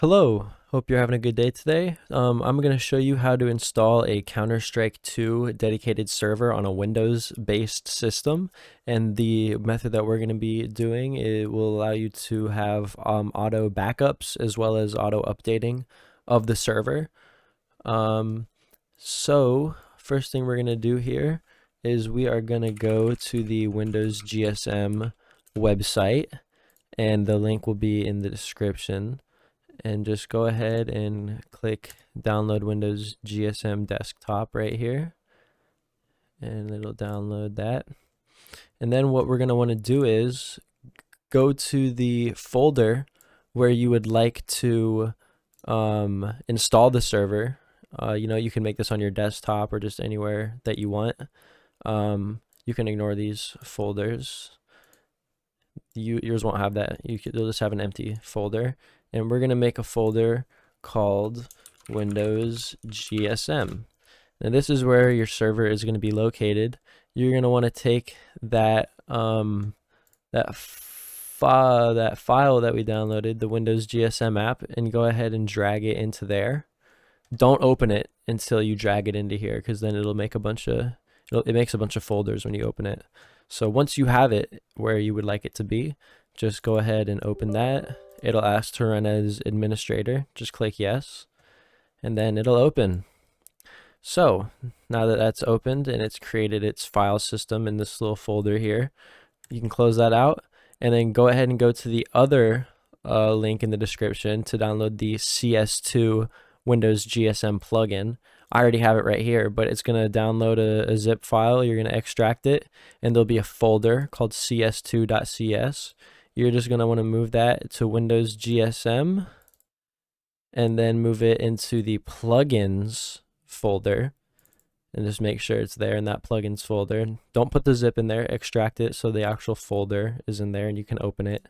Hello, hope you're having a good day today. I'm going to show you how to install a Counter-Strike 2 dedicated server on a Windows-based system. And the method that we're going to be doing, it will allow you to have auto backups as well as auto updating of the server. So first thing we're going to do here is we are going to go to the WindowsGSM website, and the link will be in the description. And just go ahead and click download Windows GSM desktop right here, and it'll download that. And then what we're going to want to do is go to the folder where you would like to install the server. You can make this on your desktop or just anywhere that you want. You can ignore these folders. Yours won't have that. You'll just have an empty folder. And we're going to make a folder called WindowsGSM. And this is where your server is going to be located. You're going to want to take that that file that we downloaded, the Windows GSM app, and go ahead and drag it into there. Don't open it until you drag it into here, because then it'll make it makes a bunch of folders when you open it. So once you have it where you would like it to be, just go ahead and open that. It'll ask to run as administrator. Just click yes, and then it'll open. So now that that's opened and it's created its file system in this little folder here, you can close that out and then go ahead and go to the other link in the description to download the CS2 Windows GSM plugin. I already have it right here, but it's going to download a zip file. You're going to extract it, and there'll be a folder called CS2.cs. You're just going to want to move that to Windows GSM and then move it into the plugins folder, and just make sure it's there in that plugins folder. Don't put the zip in there, extract it so the actual folder is in there and you can open it.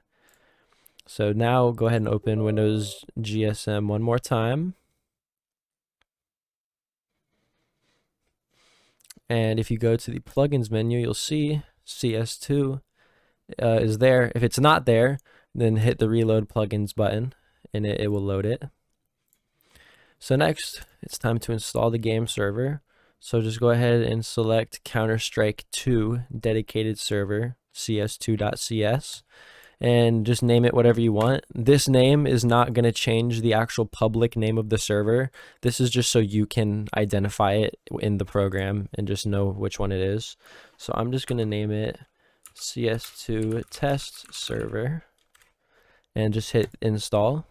So now go ahead and open Windows GSM one more time. And if you go to the plugins menu, you'll see CS2 is there. If it's not there, then hit the reload plugins button and it will load it. So next, it's time to install the game server. So just go ahead and select Counter-Strike 2 Dedicated Server, CS2.cs, and just name it whatever you want. This name is not going to change the actual public name of the server. This is just so you can identify it in the program and just know which one it is. So I'm just going to name it CS2 Test Server and just hit install.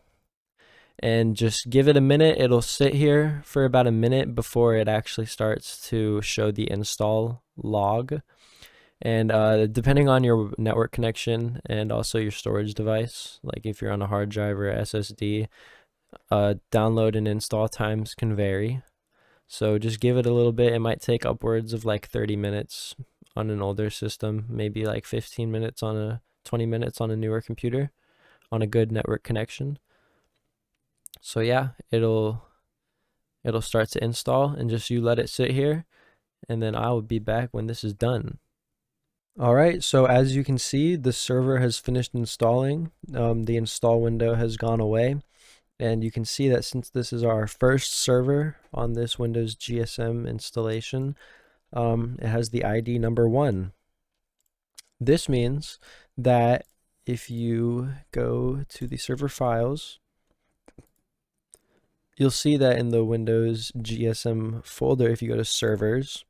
And just give it a minute. It'll sit here for about a minute before it actually starts to show the install log. And depending on your network connection and also your storage device, like if you're on a hard drive or SSD, download and install times can vary. So just give it a little bit. It might take upwards of like 30 minutes on an older system, maybe like 15 minutes 20 minutes on a newer computer on a good network connection. So yeah, it'll start to install, and just you let it sit here, and then I will be back when this is done. Alright, so as you can see, the server has finished installing. The install window has gone away, and you can see that since this is our first server on this Windows GSM installation, it has the ID number 1. This means that if you go to the server files, you'll see that in the Windows GSM folder, if you go to servers,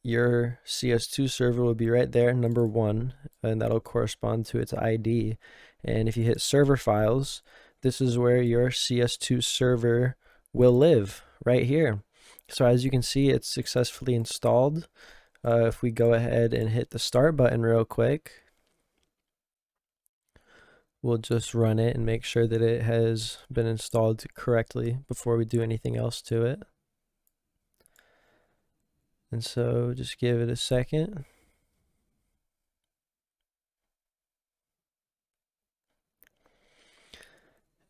your CS2 server will be right there, number 1, and that'll correspond to its ID. And if you hit server files, this is where your CS2 server will live, right here. So as you can see, it's successfully installed. If we go ahead and hit the start button real quick, we'll just run it and make sure that it has been installed correctly before we do anything else to it. And so just give it a second.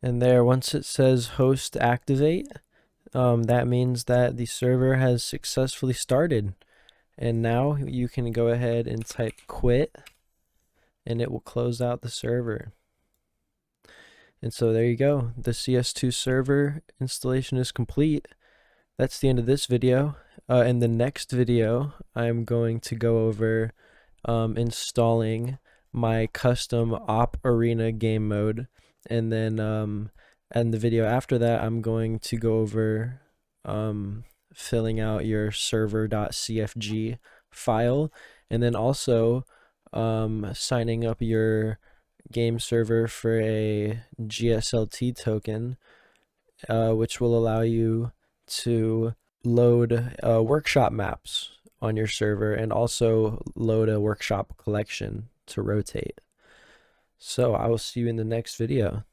And there, once it says host activate, that means that the server has successfully started. And now you can go ahead and type quit, and it will close out the server. And so there you go. The CS2 server installation is complete. That's the end of this video. In the next video, I'm going to go over installing my custom Op Arena game mode, and then and the video after that, I'm going to go over filling out your server.cfg file, and then also signing up your game server for a GSLT token, which will allow you to load workshop maps on your server and also load a workshop collection to rotate. So I will see you in the next video.